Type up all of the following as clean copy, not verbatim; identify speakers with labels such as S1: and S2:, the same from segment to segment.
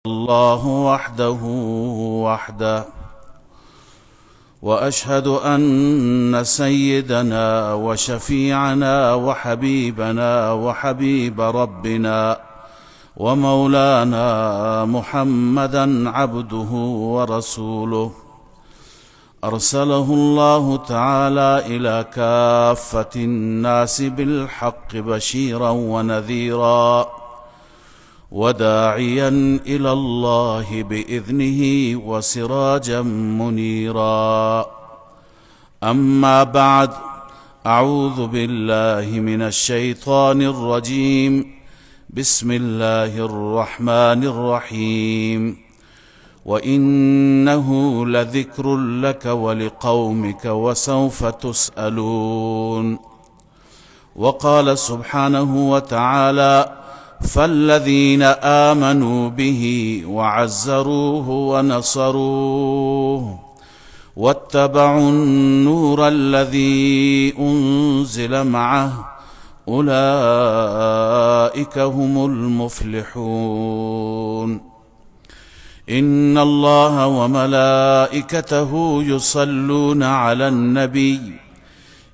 S1: الله وحده وأشهد أن سيدنا وشفيعنا وحبيبنا وحبيب ربنا ومولانا محمدا عبده ورسوله أرسله الله تعالى إلى كافة الناس بالحق بشيرا ونذيرا وداعيا إلى الله بإذنه وسراجا منيرا. أما بعد، أعوذ بالله من الشيطان الرجيم. بسم الله الرحمن الرحيم. وإنه لذكر لك ولقومك وسوف تسألون. وقال سبحانه وتعالى: فالذين آمنوا به وعزروه ونصروه واتبعوا النور الذي أنزل معه أولئك هم المفلحون. إن الله وملائكته يصلون على النبي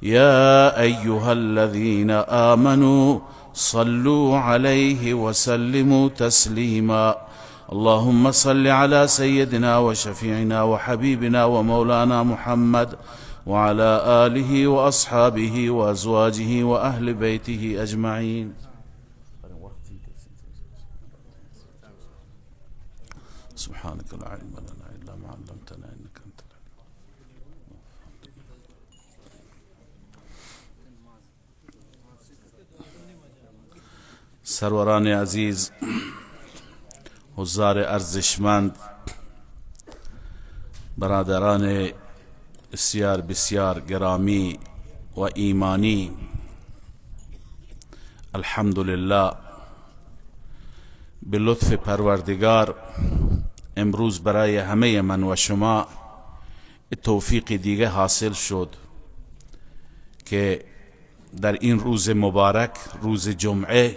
S1: يا أيها الذين آمنوا صلوا عليه وسلموا تسليما. اللهم صل على سيدنا وشفيعنا وحبيبنا ومولانا محمد وعلى آله وأصحابه وأزواجه وأهل بيته أجمعين. سبحانك لا علم لنا إلا ما علمتنا إنك أنت سروران عزیز، حضار ارزشمند، برادران بسیار بسیار گرامی و ایمانی، الحمدلله به لطف پروردگار امروز برای همه من و شما توفیق دیگه حاصل شد که در این روز مبارک، روز جمعه،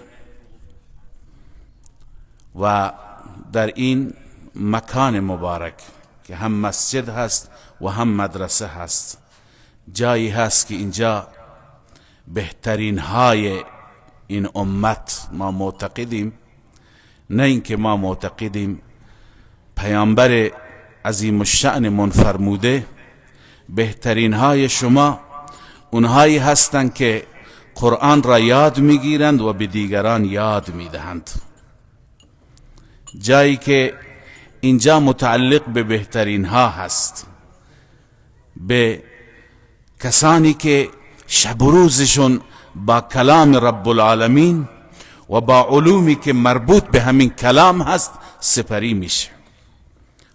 S1: و در این مکان مبارک که هم مسجد هست و هم مدرسه هست، جایی هست که اینجا بهترین های این امت ما معتقدیم، نه اینکه ما معتقدیم، پیامبر عظیم الشأن من فرموده بهترین های شما اونهایی هستند که قرآن را یاد میگیرند و به دیگران یاد میدهند. جایی که اینجا متعلق به بهترین ها هست، به کسانی که شب و روزشون با کلام رب العالمین و با علومی که مربوط به همین کلام هست سپری میشه.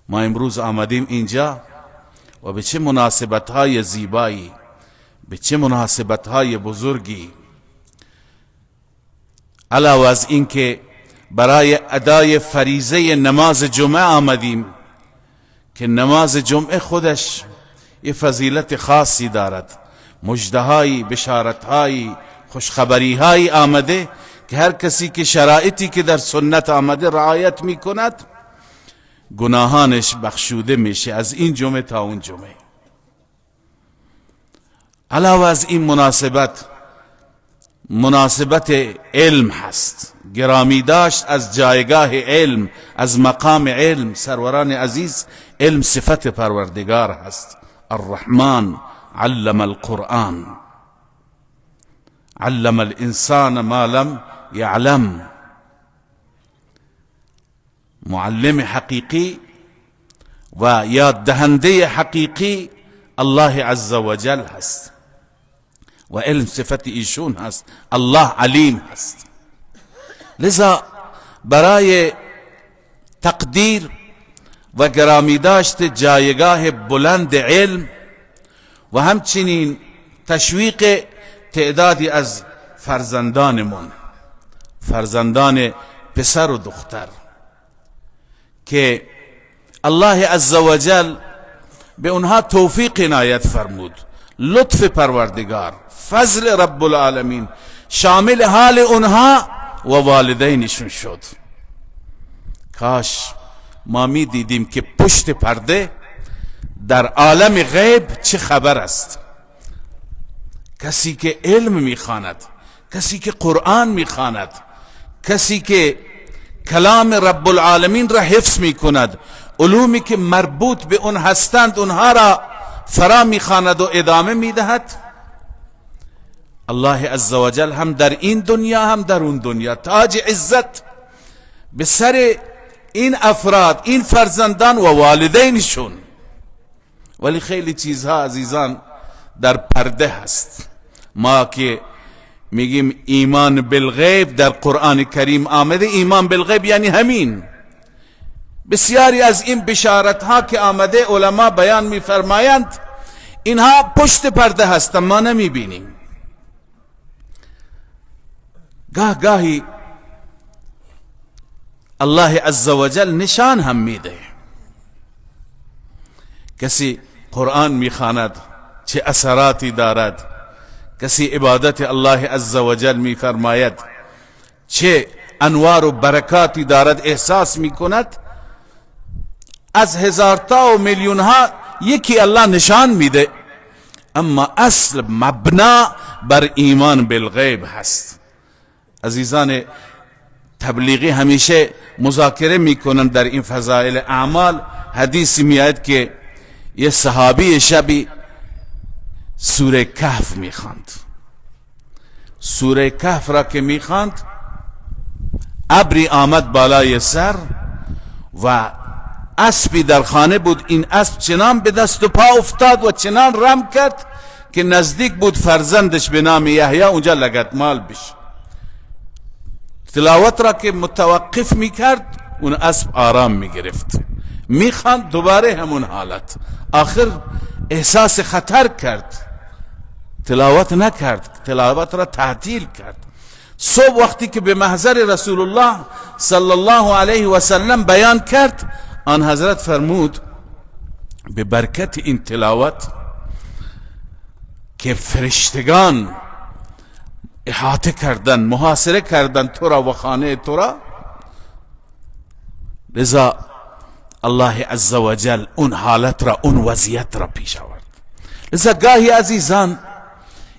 S1: ما امروز آمدیم اینجا و به چه مناسبت های زیبایی، به چه مناسبت های بزرگی، علاوه از این که برای ادای فریضه نماز جمعه آمدیم که نماز جمعه خودش یه فضیلت خاصی دارد، مژده‌هایی، بشارت‌هایی، خوشخبری‌هایی آمده که هر کسی که شرایطی که در سنت آمده رعایت می‌کند گناهانش بخشوده میشه از این جمعه تا اون جمعه. علاوه از این مناسبت علم هست، گرامی داشت از جایگاه علم، از مقام علم. سروران عزیز، علم صفت پروردگار هست. الرحمن علم القرآن، علم الانسان ما لم یعلم. معلم حقیقی و یاد دهنده حقیقی الله عز وجل هست و علم صفت ایشون هست. الله علیم هست. لذا برای تقدیر و گرامی داشت جایگاه بلند علم و همچنین تشویق تعدادی از فرزندانمون، فرزندان پسر و دختر، که الله عز وجل به اونها توفیق عنایت فرمود، لطف پروردگار، فضل رب العالمین شامل حال اونها و والدینشون شد. کاش ما می دیدیم که پشت پرده در عالم غیب چه خبر است. کسی که علم میخواند، کسی که قرآن میخواند، کسی که کلام رب العالمین را حفظ میکند، علومی که مربوط به اون هستند اونها را فرا میخواند و ادامه میدهد، الله عزوجل هم در این دنیا هم در اون دنیا تاج عزت به سر این افراد، این فرزندان و والدینشون. ولی خیلی چیزها عزیزان در پرده هست. ما که میگیم ایمان بالغیب در قرآن کریم آمده، ایمان بالغیب یعنی همین. بسیاری از این بشارت ها که آمده علما بیان میفرمایند اینها پشت پرده هستند، ما نمیبینیم. گاهی الله عزوجل نشان هم میده. کسی قرآن میخواند چه اثراتی دارد، کسی عبادت الله عزوجل میفرماید چه انوار و برکاتی دارد احساس میکند. از هزارتا و میلیون ها یکی الله نشان میده، اما اصل مبنا بر ایمان بالغیب هست. عزیزان تبلیغی همیشه مذاکره میکنند در این فضائل اعمال. حدیثی میاد که یه صحابی شبی سوره کهف میخواند. سوره کهف را که میخواند ابری آمد بالای سر و اسبی در خانه بود. این اسب چنان به دست و پا افتاد و چنان رم کرد که نزدیک بود فرزندش به نام یحیی اونجا لگدمال بشه. تلاوت را که متوقف میکرد اون اسب آرام میگرفت، میخواند دوباره همون حالت. آخر احساس خطر کرد، تلاوت نکرد، تلاوت را تعطیل کرد. صبح وقتی که به محضر رسول الله صلی الله علیه و سلم بیان کرد، آن حضرت فرمود به برکت این تلاوت که فرشتگان احاطه کردن، محاصره کردن تو را و خانه تو را، لذا الله عزوجل اون حالت را، اون وضعیت را پیش آورد. لذا گاهی عزیزان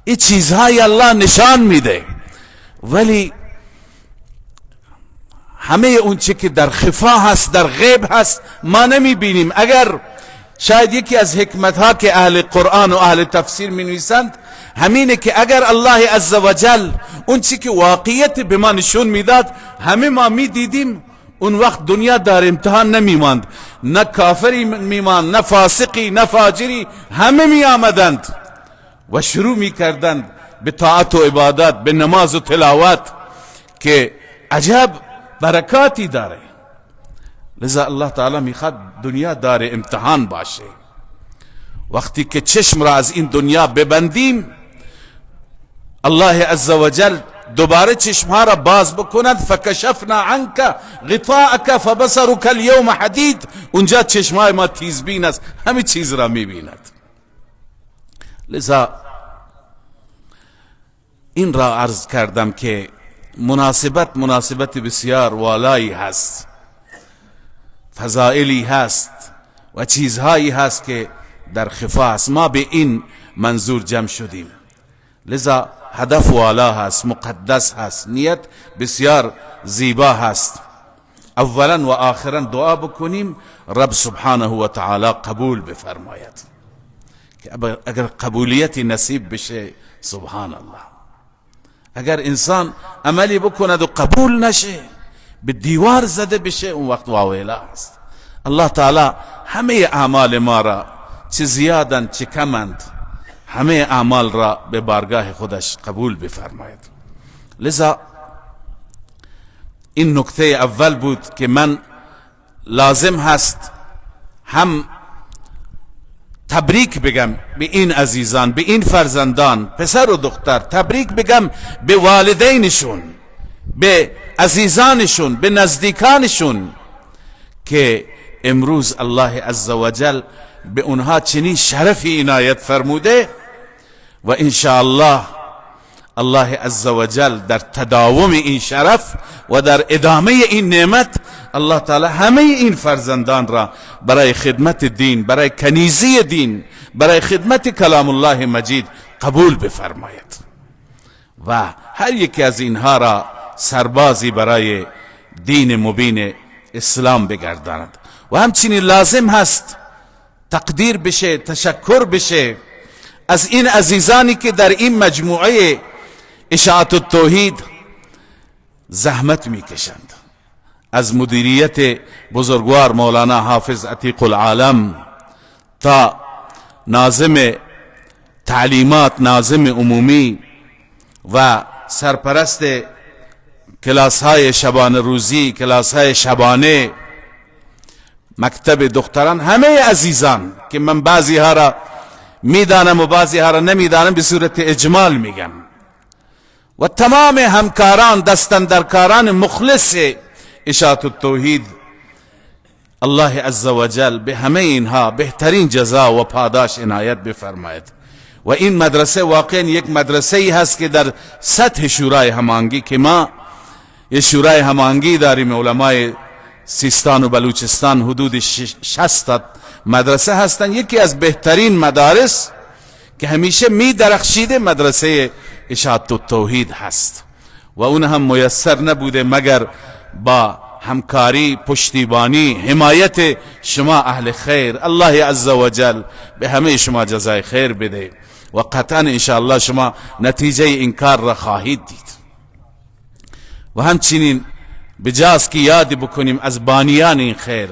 S1: این چیزهای الله نشان میده، ولی همه اون چی که در خفا هست، در غیب هست، ما نمیبینیم. اگر شاید یکی از حکمت ها که اهل قرآن و اهل تفسیر می نویسند همینه که اگر الله عزوجل اون چی که واقعیت به ما نشون میداد همه ما می دیدیم، اون وقت دنیا در امتحان نمی ماند، نه کافری می ماند، نه فاسقی، نه فاجری، همه می آمدند و شروع می کردند به طاعت و عبادت، به نماز و تلاوت که عجب برکاتی داره. لذا الله تعالی میخواد دنیا دار امتحان باشه. وقتی که چشم را از این دنیا ببندیم، الله عزوجل دوباره چشمها را باز بکند، فکشفنا عنک غطاءک فبصرک اليوم حدید. اونجا چشمهای ما تیزبین است، همه چیز را میبیند. لذا این را عرض کردم که مناسبت بسیار والایی هست، فضائلی هست و چیزهایی هست که در خفا هست. ما به این منظور جمع شدیم. لذا هدف والا هست، مقدس هست، نیت بسیار زیبا هست. اولا و آخرا دعا بکنیم رب سبحانه و تعالی قبول بفرماید، که اگر قبولیتی نصیب بشه سبحان الله. اگر انسان عملی بکند و قبول نشه، به دیوار زده بشه، اون وقت واویلا است. الله تعالی همه اعمال ما را، چه زیادند چه کمند، همه اعمال را به بارگاه خودش قبول بفرماید. لذا این نکته اول بود که من لازم هست هم تبریک بگم به این عزیزان، به این فرزندان، پسر و دختر، تبریک بگم به والدینشون، به عزیزانشون، به نزدیکانشون که امروز الله عزوجل به اونها چنین شرفی عنایت فرموده و انشاءالله الله عزوجل در تداوم این شرف و در ادامه این نعمت الله تعالی همه این فرزندان را برای خدمت دین، برای کنیزی دین، برای خدمت کلام الله مجید قبول بفرماید و هر یکی از اینها را سربازی برای دین مبین اسلام بگرداند. و همچنین لازم هست تقدیر بشه، تشکر بشه از این عزیزانی که در این مجموعه اشاعت التوحید زحمت میکشند، از مدیریت بزرگوار مولانا حافظ عتیق العالم تا ناظم تعلیمات، ناظم عمومی و سرپرست کلاس های شبانه روزی، کلاس های شبانه، مکتب دختران، همه عزیزان که من بعضی ها را میدانم و بعضی ها را نمیدانم به صورت اجمال میگم، و تمام همکاران، دستاندرکاران مخلص اشاعت التوحید، الله عزوجل به همه اینها بهترین جزا و پاداش عنایت بفرماید. و این مدرسه واقعا یک مدرسه ای هست که در سطح شورای هماهنگی که ما یه شورای هماهنگی داریم، علمای سیستان و بلوچستان حدود 60 مدرسه هستند، یکی از بهترین مدارس که همیشه می درخشیده مدرسه اشاعت التوحید هست و اون هم میسر نبوده مگر با همکاری، پشتیبانی، حمایت شما اهل خیر. الله عزوجل به همه شما جزای خیر بده و قطعا انشاءالله شما نتیجه این کار را خواهید دید. و همچنین بجاست که یاد بکنیم از بانیان این خیر،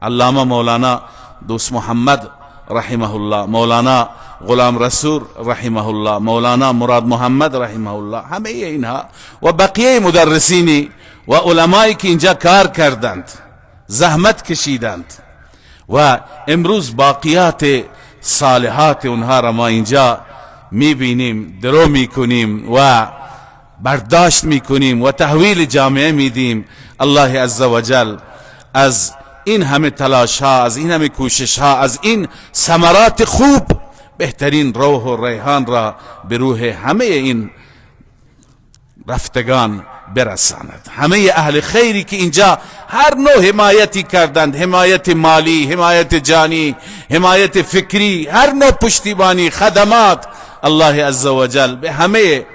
S1: علامه مولانا دوست محمد رحمه الله، مولانا غلام رسول رحمه الله، مولانا مراد محمد رحمه الله، همه اینها و بقیه مدرسینی و علمایی که اینجا کار کردند، زحمت کشیدند و امروز باقیات صالحات اونها را ما اینجا میبینیم، درو میکنیم و برداشت میکنیم و تحویل جامعه میدیم. الله عزوجل از این همه تلاش ها، از این همه کوشش ها، از این ثمرات خوب بهترین روح و ریحان را به روح همه این رفتگان برساند. همه اهل خیری که اینجا هر نوع حمایتی کردند، حمایت مالی، حمایت جانی، حمایت فکری، هر نوع پشتیبانی، خدمات، الله عزوجل به همه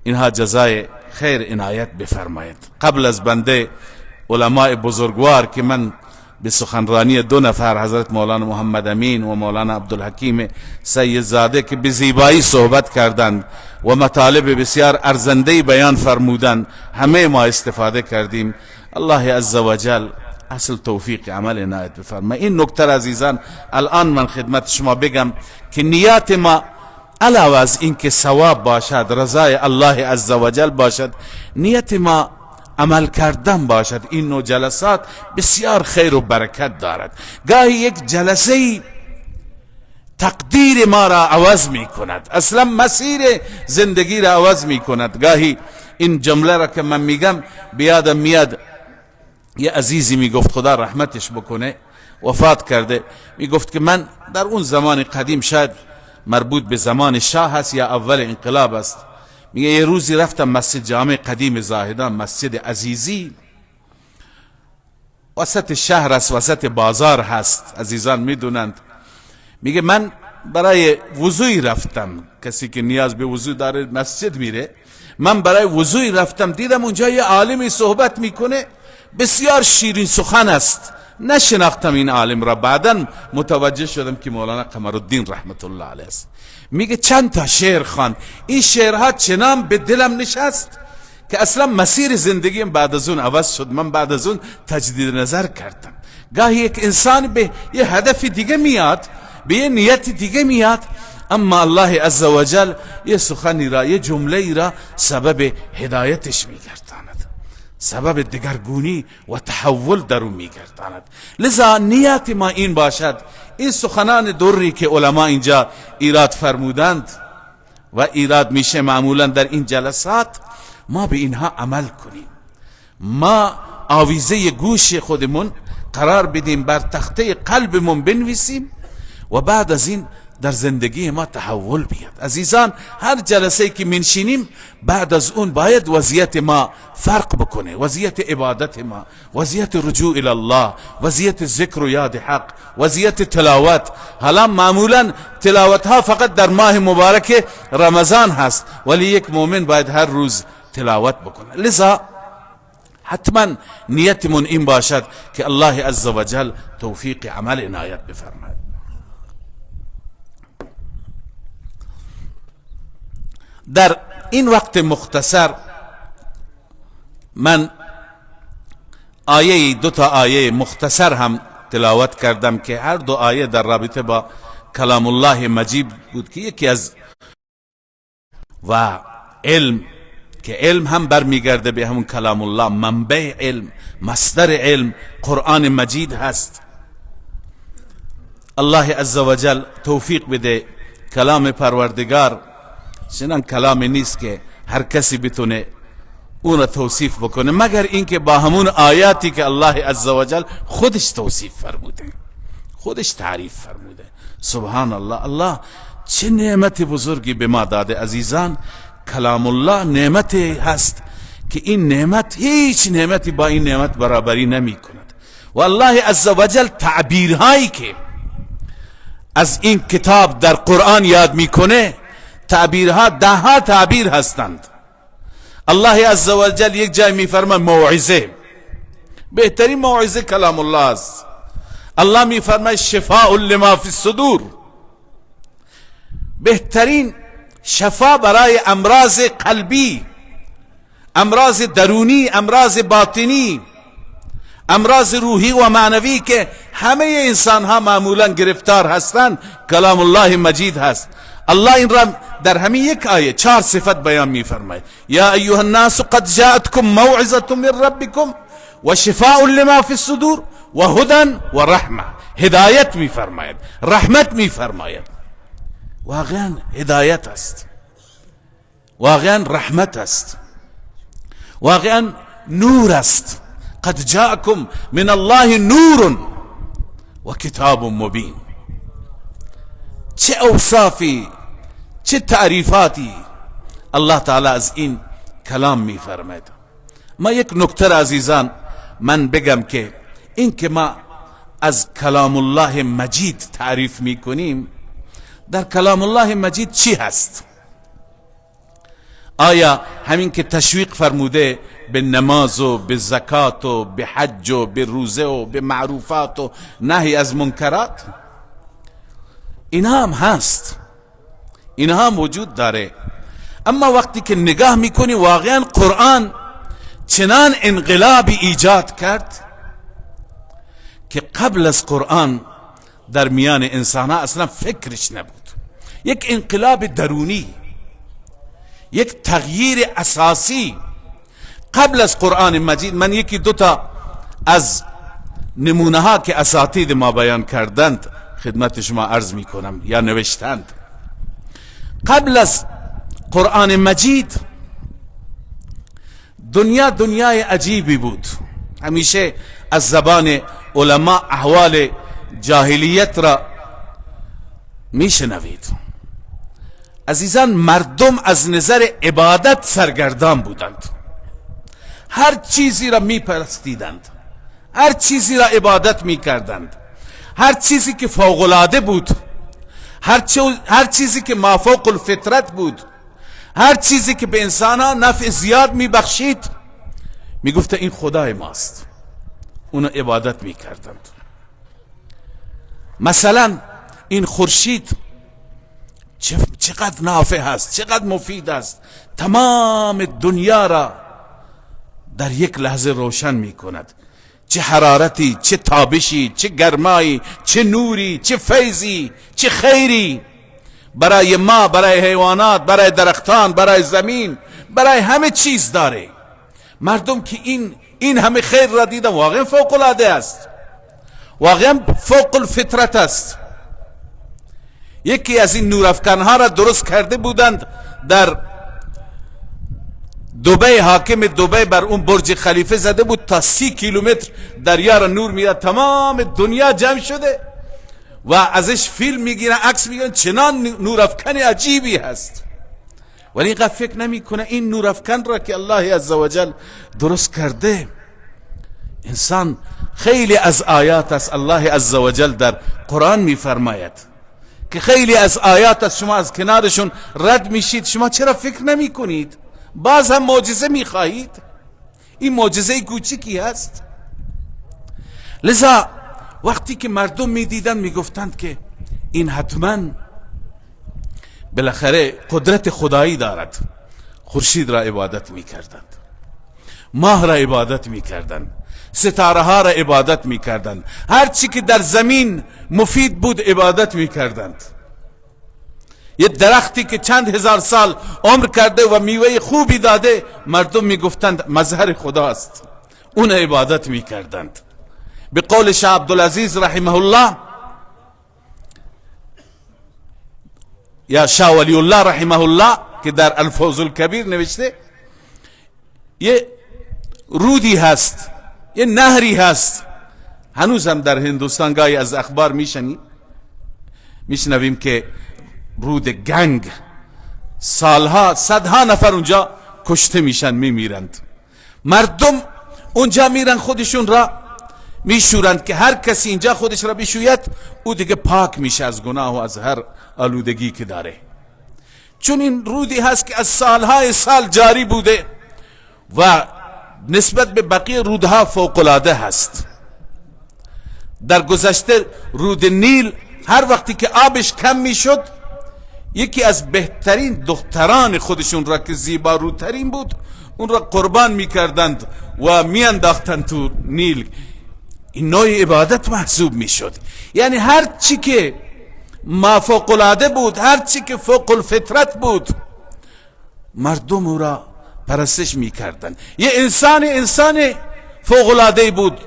S1: اینها جزای خیر عنایت بفرماید. قبل از بنده علماء بزرگوار که من به سخنرانی 2 نفر، حضرت مولانا محمد امین و مولانا عبدالحکیم سید زاده که به زیبایی صحبت کردند و مطالب بسیار ارزنده بیان فرمودند، همه ما استفاده کردیم. الله عزوجل اصل توفیق عمل عنایت بفرماید. این نکته عزیزان الان من خدمت شما بگم که نیات ما علاوه از این که ثواب باشد، رضای الله عزوجل باشد، نیت ما عمل کردن باشد. این نوع جلسات بسیار خیر و برکت دارد. گاهی یک جلسه تقدیر ما را عوض می کند، اصلا مسیر زندگی را عوض می کند. گاهی این جمله را که من میگم بیادم میاد، یه عزیزی میگفت خدا رحمتش بکنه، وفات کرده، میگفت که من در اون زمان قدیم، شاید مربوط به زمان شاه هست یا اول انقلاب است، میگه یه روزی رفتم مسجد جامع قدیم زاهدان، مسجد عزیزی، وسط شهر است، وسط بازار هست، عزیزان میدونند. میگه من برای وضوی رفتم، کسی که نیاز به وضو داره مسجد میره، من برای وضوی رفتم، دیدم اونجا یه عالمی صحبت میکنه، بسیار شیرین سخن است، نشناختم این عالم را، بعداً متوجه شدم که مولانا قمرالدین رحمت الله علیه است. میگه چند تا شعر خوان، این شعرها چنان به دلم نشست که اصلا مسیر زندگیم بعد از اون عوض شد. من بعد از اون تجدید نظر کردم. گاهی یک انسان به یه هدف دیگه میاد، به یه نیت دیگه میاد، اما الله عزوجل یه سخنی را، یه جمله را سبب هدایتش میگرداند، سبب دگرگونی و تحول در اون میگرداند. لذا نیت ما این باشد، این سخنان دری که علما اینجا ایراد فرمودند و ایراد میشه معمولا در این جلسات، ما به اینها عمل کنیم، ما آویزه گوش خودمون قرار بدیم، بر تخته قلبمون بنویسیم و بعد از این در زندگی ما تحول بیاد. عزیزان، هر جلسه که منشینیم بعد از اون باید وضعیت ما فرق بکنه، وضعیت عبادت ما، وضعیت رجوع الی الله، وضعیت ذکر و یاد حق، وضعیت تلاوت. حالا معمولا تلاوت ها فقط در ماه مبارک رمضان هست، ولی یک مؤمن باید هر روز تلاوت بکنه. لذا حتما نیتمون این باشد که الله عزوجل توفیق عمل عنایت بفرماید. در این وقت مختصر من دو تا آیه مختصر هم تلاوت کردم که هر دو آیه در رابطه با کلام الله مجید بود که یکی از و علم، که علم هم برمیگرده به همون کلام الله، منبع علم، مصدر علم قرآن مجید هست. الله عزوجل توفیق بده کلام پروردگار چنان کلامی نیست که هر کسی بتونه اون را توصیف بکنه، مگر اینکه با همون آیاتی که الله عزوجل خودش توصیف فرموده، خودش تعریف فرموده. سبحان الله، الله چه نعمت بزرگی به ما داده. عزیزان، کلام الله نعمتی هست که این نعمت هیچ نعمتی با این نعمت برابری نمی کند. و الله عزوجل تعبیرهایی که از این کتاب در قرآن یاد میکنه، تعبیرها ده تعبیر هستند. الله عزوجل یک جای میفرماید موعظه، بهترین موعظه کلام الله است. الله میفرماید شفاء لما فی الصدور، بهترین شفا برای امراض قلبی، امراض درونی، امراض باطنی، امراض روحی و معنوی که همه انسان ها معمولا گرفتار هستند، کلام الله مجید هست. الله این را در همین یک آیه 4 صفت بیان می‌فرماید. یا ایها الناس قد جاءتكم موعظة من ربكم و شفاء لما فی الصدور و هدى و رحمه. هدایت می‌فرماید، رحمت می‌فرماید. واقعا هدایت است، واقعا رحمت است، واقعا نور است. قد جاءكم من الله نور و کتاب مبین. چه اوصافی، چه تعریفاتی الله تعالی از این کلام می‌فرماید. ما یک نکته عزیزان من بگم که این که ما از کلام الله مجید تعریف می‌کنیم، در کلام الله مجید چی هست؟ آیا همین که تشویق فرموده به نماز و به زکات و به حج و به روزه و به معروفات و نهی از منکرات؟ اینها هم هست، اینها هم وجود داره. اما وقتی که نگاه میکنی واقعا قرآن چنان انقلابی ایجاد کرد که قبل از قرآن در میان انسان ها اصلا فکرش نبود. یک انقلاب درونی، یک تغییر اساسی قبل از قرآن مجید. من یکی دوتا از نمونه ها که اساتید ما بیان کردند خدمت شما عرض می کنم یا نوشتند. قبل از قرآن مجید دنیا دنیای عجیبی بود. همیشه از زبان علما احوال جاهلیت را می شنوید. عزیزان، مردم از نظر عبادت سرگردان بودند، هر چیزی را می پرستیدند، هر چیزی را عبادت می کردند. هر چیزی که فوق‌العاده بود، هر چیزی که مافوق الفطرت بود، هر چیزی که به انسانها نفع زیاد می بخشید، می گفت این خدای ماست، اونو عبادت می کردند. مثلا این خورشید چقدر نافع هست، چقدر مفید است، تمام دنیا را در یک لحظه روشن می کند. چه حرارتی، چه تابشی، چه گرمایی، چه نوری، چه فیضی، چه خیری برای ما، برای حیوانات، برای درختان، برای زمین، برای همه چیز داره. مردم که این همه خیر را دیدن، واقعا فوق العاده است، واقعا فوق الفطرت است. یکی از این نورافکنها را درست کرده بودند در دبی. حاکم دبی بر اون برج خلیفه زده بود تا 30 کیلومتر دریا را نور میاد، تمام دنیا جمع شده و ازش فیلم میگیرن، عکس میگیرن، چنان نورافکن عجیبی هست، ولی اینقدر فکر نمیکنه این نورافکن را که الله عزوجل درست کرده. انسان خیلی از آیات است الله عزوجل در قرآن میفرماید که خیلی از آیات است شما از کنارشون رد میشید، شما چرا فکر نمی کنید؟ باز هم معجزه میخواهید؟ این معجزه کوچیکی هست. لذا وقتی که مردم میدیدن میگفتند که این حتما بالاخره قدرت خدایی دارد، خورشید را عبادت میکردند، ماه را عبادت میکردند، ستاره ها را عبادت میکردند، هر چی که در زمین مفید بود عبادت میکردند. یه درختی که چند هزار سال عمر کرده و میوه خوبی داده، مردم میگفتند مظهر خداست، اون عبادت میکردند. به قول شاه عبدالعزیز رحمه الله یا شاه ولی الله رحمه الله که در الفوز الکبیر نوشته، یه رودی هست، یه نهری هست، هنوز هم در هندوستان گاهی از اخبار میشنویم که رود گنگ، سالها صدها نفر اونجا کشته میشن، میمیرند. مردم اونجا میرن خودشون را میشورند که هر کسی اینجا خودش را بشوید او دیگه پاک میشه از گناه و از هر آلودگی که داره، چون این رودی هست که از سالهای سال جاری بوده و نسبت به بقیه رودها فوق‌العاده هست. در گذشته رود نیل هر وقتی که آبش کم میشد، یکی از بهترین دختران خودشون را که زیبارودترین بود اون را قربان میکردند و میانداختند تو نیل. این نوع عبادت محسوب میشد. یعنی هر چی که ما فوق‌العاده بود، هر چی که فوق الفطرت بود، مردم او را پرستش میکردند. یه انسان فوق‌العاده بود،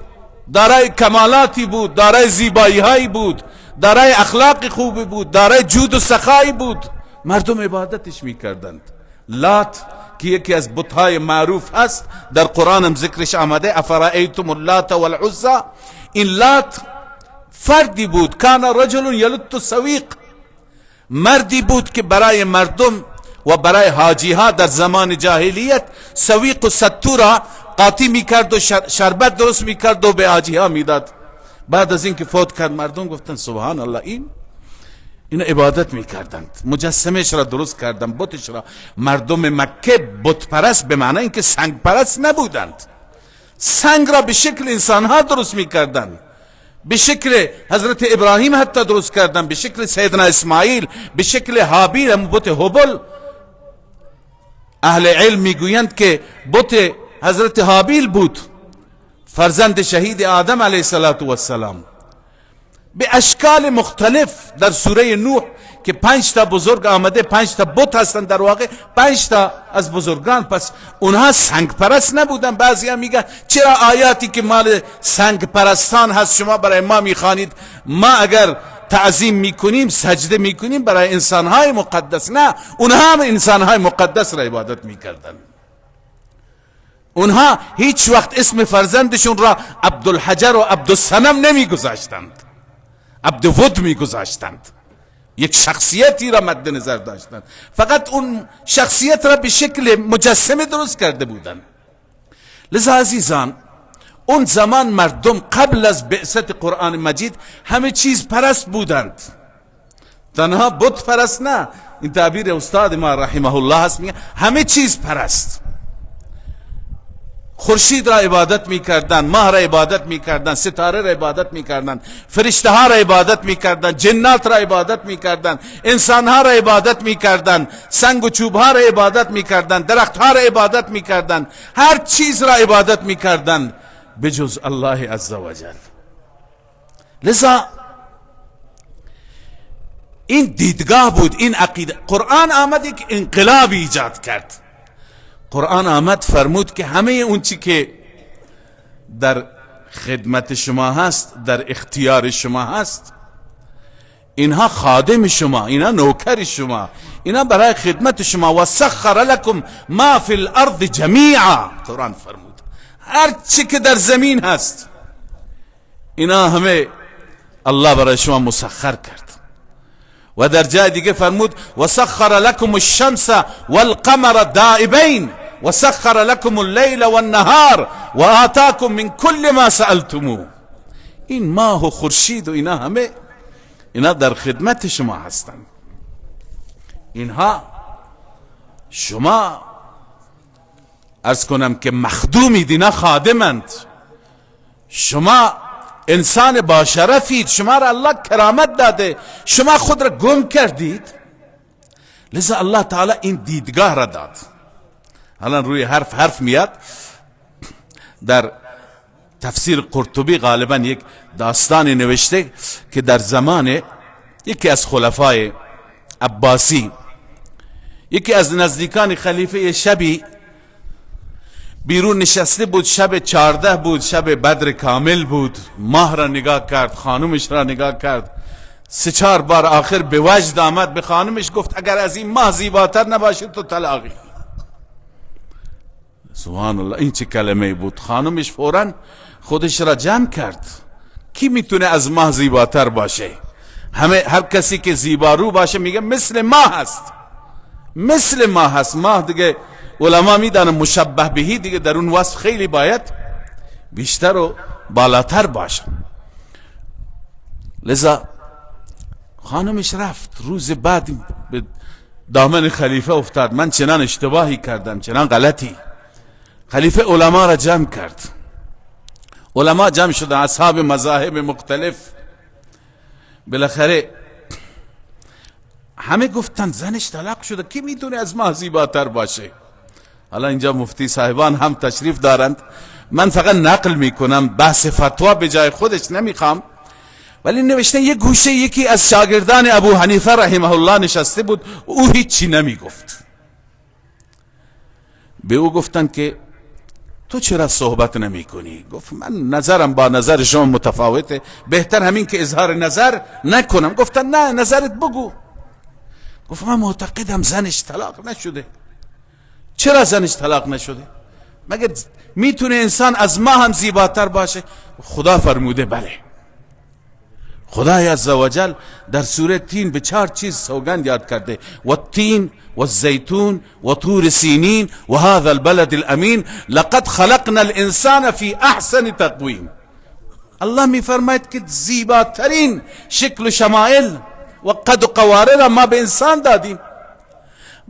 S1: دارای کمالاتی بود، دارای زیبایی هایی بود، دارای اخلاق خوبی بود، دارای جود و سخایی بود، مردم عبادتش میکردند. لات که یکی از بت‌های معروف هست، در قرآن هم ذکرش آمده، افرأیتم اللات والعزی. این لات فردی بود، کان رجل یلت السویق، مردی بود که برای مردم و برای حاجی ها در زمان جاهلیت سویق و ستو را قاطی میکرد و شربت درست میکرد و به حاجی ها میداد. بعد از اینکه فوت کرد مردم گفتن سبحان الله، این عبادت میکردند، مجسمش را درست کردن، بتش را. مردم مکه بت پرست به معنی اینکه سنگ پرست نبودند، سنگ را به شکل انسان ها درست میکردند، به شکل حضرت ابراهیم حتی درست کردند، به شکل سیدنا اسماعیل، به شکل حابیل، بت هبل. اهل علم میگویند که بت حضرت حابیل بود، فرزند شهید آدم علیه السلام. به اشکال مختلف در سوره نوح که 5 تا بزرگ آمده، 5 تا بت هستند، در واقع 5 تا از بزرگان، پس اونها سنگ پرست نبودن. بعضی ها میگن چرا آیاتی که مال سنگ پرستان هست شما برای ما میخوانید؟ ما اگر تعظیم میکنیم، سجده میکنیم برای انسانهای مقدس. نه، اونها هم انسانهای مقدس را عبادت میکردن. اونها هیچ وقت اسم فرزندشون را عبدالحجر و عبدالصنم نمیگذاشتند، عبدود میگذاشتند. یک شخصیتی را مد نظر داشتند، فقط اون شخصیت را به شکل مجسمه درست کرده بودند. لذا عزیزان، اون زمان مردم قبل از بعثت قرآن مجید همه چیز پرست بودند، تنها بت پرست نه. این تعبیر استاد ما رحمه الله هست، میگه همه چیز پرست. خورشید را عبادت میکردند، ماه را عبادت میکردند، ستاره را عبادت میکردند، فرشته ها را عبادت میکردند، جنات را عبادت میکردند، انسان ها را عبادت میکردند، سنگ و چوب ها را عبادت میکردند، درخت ها را عبادت میکردند، هر چیز را عبادت میکردند بجز الله عزوجل. لذا این دیدگاه بود، این عقیده. قرآن آمد یک انقلابی ایجاد کرد. قرآن آمد فرمود که همه اون چی که در خدمت شما هست، در اختیار شما هست، اینها خادم شما، اینها نوکر شما، اینها برای خدمت شما. و سخر لکم ما فی الارض جمیعا، قرآن فرمود هر چی که در زمین هست اینا همه الله برای شما مسخر کرد. و در جای دیگه فرمود و سخر لكم الشمس والقمر دائبین و سخر لكم اللیل والنهار و آتاكم من كل ما سألتموه. این ماه و خورشید و اینا در خدمت شما هستند. اینها شما عرض کنم که مخدومید، اینا خادمند. شما انسان با شرفید، شما را الله کرامت داده، شما خود را گم کردید. لذا الله تعالی این دیدگاه را داد. الان روی حرف میاد. در تفسیر قرطبی غالبا یک داستانی نوشته که در زمان یکی از خلفای عباسی، یکی از نزدیکان خلیفه، شبی بیرون نشسته بود، شب 14 بود، شب بدر کامل بود. ماه را نگاه کرد، خانومش را نگاه کرد، 3-4 بار آخر به وجد آمد، به خانومش گفت اگر از این ماه زیباتر نباشید تو طلاقی. سبحان الله، این چه کلمه بود. خانومش فوراً خودش را جمع کرد. کی میتونه از ماه زیباتر باشه؟ هر کسی که زیبارو باشه میگه مثل ماه هست، مثل ماه هست. ماه دیگه علما میدانن مشبه بهی دیگه در اون وصف خیلی باید بیشتر و بالاتر باشه. لذا خانمش رفت. روز بعد به دامن خلیفه افتاد، من چنان اشتباهی کردم، چنان غلطی. خلیفه علما را جمع کرد. علما جمع شدن، اصحاب مذاهب مختلف. بالاخره همه گفتن زنش طلاق شده، کی میتونه از ما زیباتر باشه؟ حالا اینجا مفتی صاحبان هم تشریف دارند، من فقط نقل میکنم، بحث فتوا به جای خودش نمیخوام. ولی نوشتن یک گوشه یکی از شاگردان ابو حنیفه رحمه الله نشسته بود، او هیچی نمیگفت. به او گفتن که تو چرا صحبت نمی کنی؟ گفت من نظرم با نظر شما متفاوته، بهتر همین که اظهار نظر نکنم. گفتن نه، نظرت بگو. گفت من معتقدم زنش طلاق نشده. چرا زنش طلاق نشده؟ مگر میتونه انسان از ما هم زیباتر باشه؟ خدا فرموده بله. خدای عزوجل در سوره تین به 4 چیز سوگند یاد کرده: والتین والزیتون وطور سینین و هذا البلد الامین لقد خلقنا الانسان فی احسن تقویم. الله میفرماید که زیباترین شکل و شمایل و قد و قواره را ما به انسان دادیم.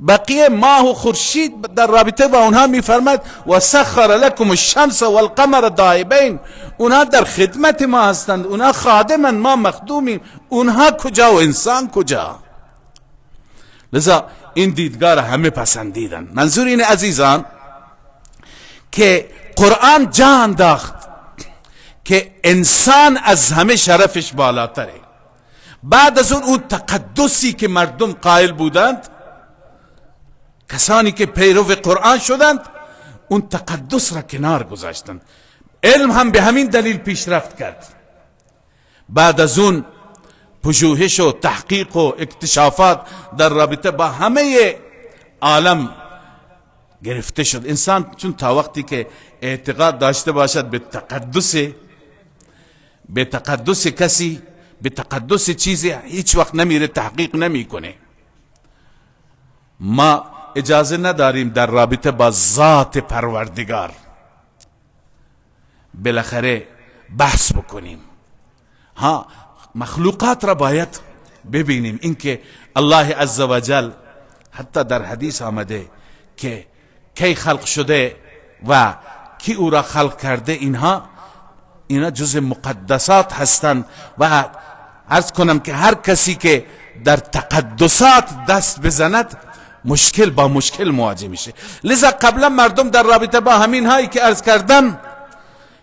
S1: بقیه ماه و خورشید در رابطه با اونها میفرماید و سخر لكم الشمس والقمر دائبین. اونها در خدمت ما هستند، اونها خادمند، ما مخدومیم. اونها کجا و انسان کجا؟ لذا این دیدگاه را همه پسندیدن. منظور این عزیزان که قرآن جا انداخت که انسان از همه شرفش بالاتره. بعد از اون تقدسی که مردم قائل بودند، کسانی که پیرو قرآن شدند، اون تقدس را کنار گذاشتند. علم هم به همین دلیل پیشرفت کرد. بعد از اون پژوهش و تحقیق و اکتشافات در رابطه با همه عالم گرفته شد. انسان چون تا وقتی که اعتقاد داشته باشد به تقدس کسی، به تقدس چیزی، هیچ وقت نمیره تحقیق نمیکنه. ما اجازه نداریم در رابطه با ذات پروردگار بالاخره بحث بکنیم. ها، مخلوقات را باید ببینیم. اینکه الله عزوجل حتی در حدیث آمده که کی خلق شده و کی او را خلق کرده، اینا جز مقدسات هستند. و عرض کنم که هر کسی که در تقدسات دست بزند مشکل با مشکل مواجه میشه. لذا قبلا مردم در رابطه با همین هایی که عرض کردم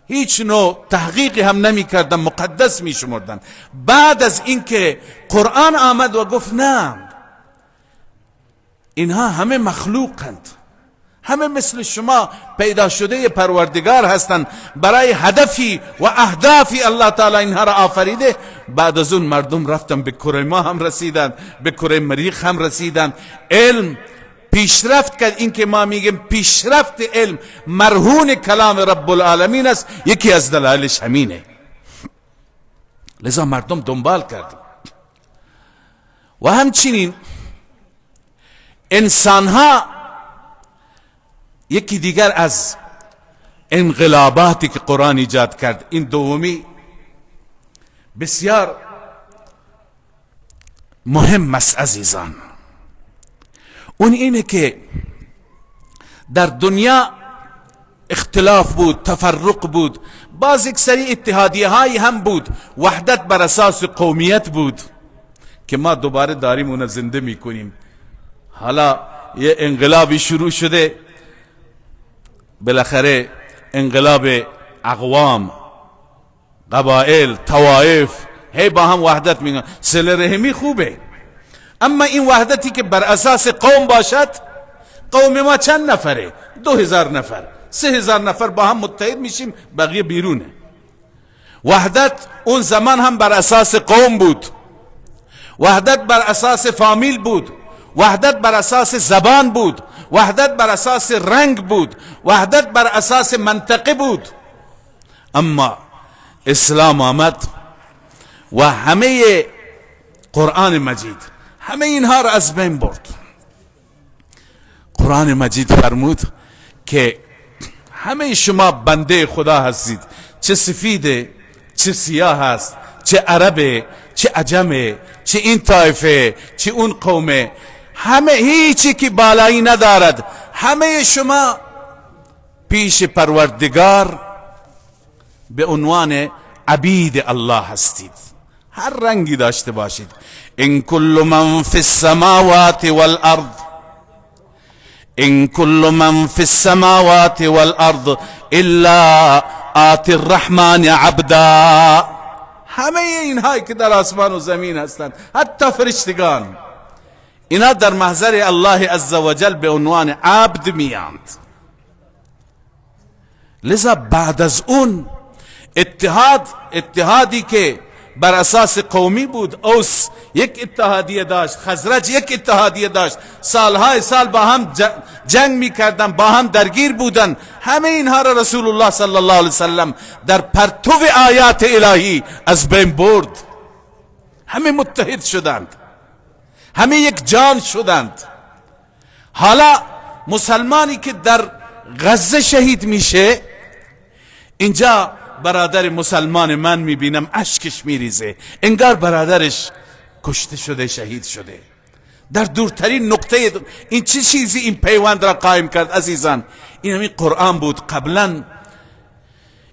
S1: هیچ نوع تحقیقی هم نمی کردن، مقدس می شمردن. بعد از اینکه قرآن آمد و گفت نه، اینها همه مخلوقند، همه مثل شما پیدا شده پروردگار هستند، برای هدفی و اهدافی الله تعالی اینها را آفریده. بعد از اون مردم رفتن به کره ماه هم رسیدن، به کره مریخ هم رسیدن. علم پیشرفت کرد. این که ما میگیم پیشرفت علم مرهون کلام رب العالمین است، یکی از دلایلش همینه. لذا مردم دنبال کردن. و همچنین انسانها یکی دیگر از انقلاباتی که قرآن ایجاد کرد، این دومی بسیار مهم است عزیزان، اون اینه که در دنیا اختلاف بود، تفرق بود، باز یک سری اتحادیه هایی هم بود، وحدت بر اساس قومیت بود که ما دوباره داریم اون زنده میکنیم. حالا یه انقلابی شروع شده، بالاخره انقلاب اقوام، قبائل، طوائف، هی با هم وحدت میگن. صله رحمی خوبه، اما این وحدتی که بر اساس قوم باشد، قوم ما چند نفره؟ 2000 نفر، 3000 نفر با هم متحد میشیم، بقیه بیرونه. وحدت اون زمان هم بر اساس قوم بود، وحدت بر اساس فامیل بود، وحدت بر اساس زبان بود، وحدت بر اساس رنگ بود، وحدت بر اساس منطقه بود. اما اسلام آمد و همه قرآن مجید همه اینها را از بین برد. قرآن مجید فرمود که همه شما بنده خدا هستید، چه سفیده، چه سیاه هست، چه عربه، چه عجمه، چه این طایفه، چه اون قومه، همه هیچی که بالایی ندارد، همه شما پیش پروردگار به عنوان عبید الله هستید، هر رنگی داشته باشید. ان کل من فی السماوات والارض، ان کل من فی السماوات والارض الا آتی الرحمن عبدا. همه اینهایی که در آسمان و زمین هستند، حتی فرشتگان، اینا در محضر الله عزوجل به عنوان عبد میاند. لذا بعد از اون اتحادی که بر اساس قومی بود، اوس یک اتحادیه داشت، خزرج یک اتحادیه داشت، سالهای سال با هم جنگ میکردن، با هم درگیر بودن، همه اینها را رسول الله صلی الله علیه وسلم در پرتو آیات الهی از بین برد. همه متحد شدند، همه یک جان شدند. حالا مسلمانی که در غزه شهید میشه، اینجا برادر مسلمان من میبینم اشکش میریزه، انگار برادرش کشته شده، شهید شده در دورترین نقطه. این چه چیزی این پیوند را قائم کرد عزیزان؟ این همین قرآن بود. قبلا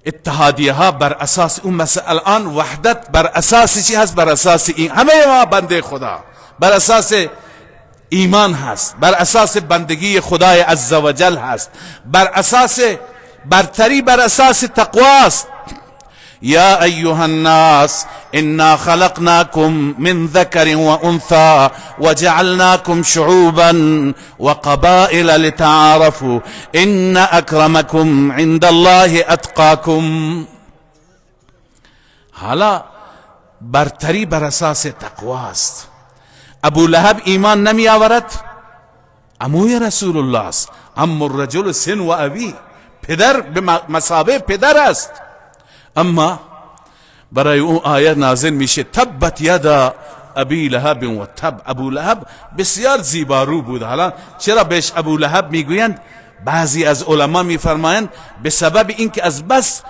S1: اتحادیه ها بر اساس اون مسئله، الان وحدت بر اساس چی هست؟ بر اساس این همه ما بنده خدا، بر اساس ایمان هست، بر اساس بندگی خدای عزوجل هست، بر اساس برتری، بر اساس تقواست. یا ایها الناس انا خلقناكم من ذكر وانثى وجعلناكم شعوبا وقبائل لتعارفوا ان اکرمکم عند الله اتقاکم. حالا برتری بر اساس تقواست. ابو لهب ایمان نمی آورد، عموی رسول الله است، عم الرجل سن و ابی، پدر به مثابه پدر است، اما برای اون آیه نازل میشه تبت یدا ابی لهب و تب. ابو لهب بسیار زیبارو بود. حالا چرا بهش ابو لهب میگویند؟ بعضی از علما میفرمایند به سبب اینکه از بس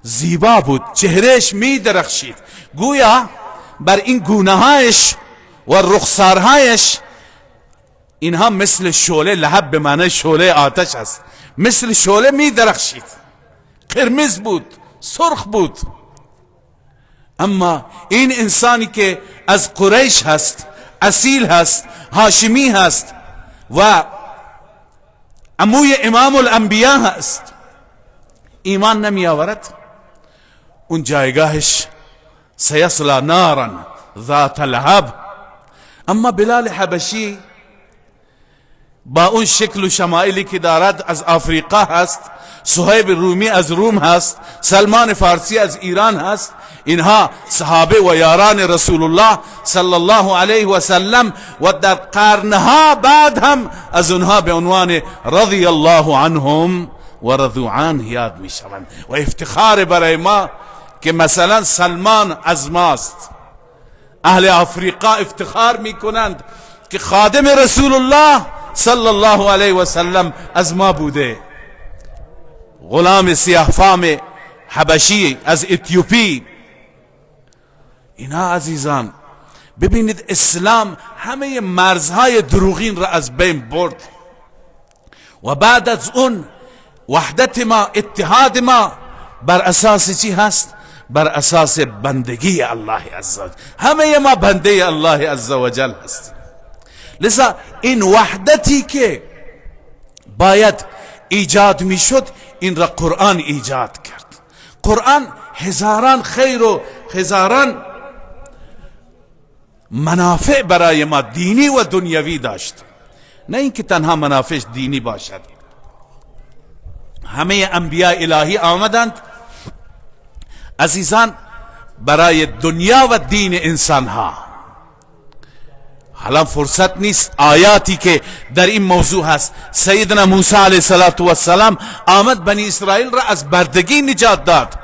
S1: زیبا بود، چهرهش میدرخشید، گویا بر این گونه‌هایش و رخسارهایش اینها مثل شعله، لهب به معنی شعله آتش است، مثل شعله می درخشید، قرمز بود، سرخ بود. اما این انسانی که از قریش هست، اصیل هست، هاشمی هست و عموی امام الانبیا هست، ایمان نمی آورد، اون جایگاهش سیصلا نارا ذات لهب. اما بلال حبشی با اون شکل و شمائلی که دارد از آفریقا هست، صهیب رومی از روم هست، سلمان فارسی از ایران هست، اینها صحابه و یاران رسول الله صلی الله علیه و سلم و در قرنها بعد هم از اونها به عنوان رضی الله عنهم و رضوا عنه یاد می شوند. و افتخار برای ما که مثلا سلمان از ماست. اهل آفریقا افتخار میکنند که خادم رسول الله صلی الله علیه و سلم از ما بوده. غلام سیاه فام حبشی از اتیوپی. اینا عزیزان ببینید اسلام همه مرزهای دروغین را از بین برد و بعد از اون وحدت ما، اتحاد ما بر اساس چی هست؟ بر اساس بندگی الله عزوجل. همه ما بنده الله عزوجل هستیم. لذا این وحدتی که باید ایجاد میشد این را قرآن ایجاد کرد. قرآن هزاران خیر و هزاران منافع برای ما دینی و دنیوی داشت، نه اینکه تنها منافع دینی باشد. همه انبیاء الهی آمدند عزیزان برای دنیا و دین انسان ها. حالا فرصت نیست آیاتی که در این موضوع هست. سیدنا موسی علیه السلام آمد بنی اسرائیل را از بردگی نجات داد،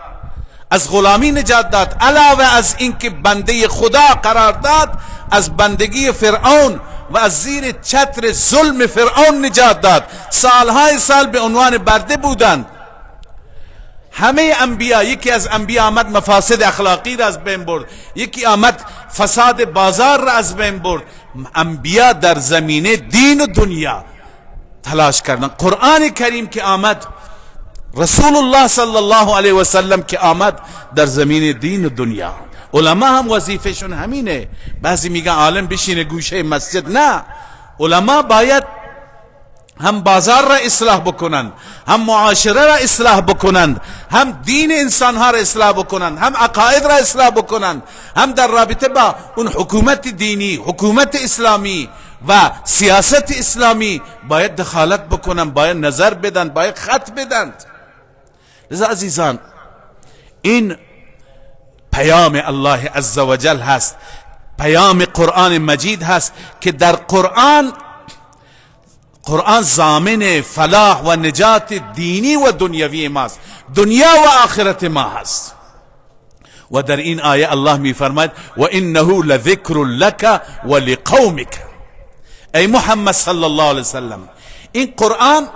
S1: از غلامی نجات داد، علاوه از اینکه بنده خدا قرار داد، از بندگی فرعون و از زیر چتر ظلم فرعون نجات داد. سالهای سال به عنوان برده بودند. همه انبیا، یکی از انبیا آمد مفاسد اخلاقی را از بین برد، یکی آمد فساد بازار را از بین برد. انبیا در زمینه دین و دنیا تلاش کردند. قرآن کریم که آمد، رسول الله صلی الله علیه و سلم که آمد در زمینه دین و دنیا. علما هم وظیفهشون همینه. بعضی میگن عالم بشینه گوشه مسجد. نه، علما باید هم بازار را اصلاح بکنند، هم معاشره را اصلاح بکنند، هم دین انسانها را اصلاح بکنند، هم عقاید را اصلاح بکنند، هم در رابطه با اون حکومت دینی، حکومت اسلامی و سیاست اسلامی باید دخالت بکنند، باید نظر بدن، باید خط بدن. لذا عزیزان این پیام الله عزوجل هست، پیام قرآن مجید هست که در قرآن ضامن فلاح و نجات دینی و دنیوی ماست، دنیا و آخرت ما هست. و در این آیه الله می فرماید و انه لذکر لک و لقومک. ای محمد صلی الله علیه وسلم، این قرآن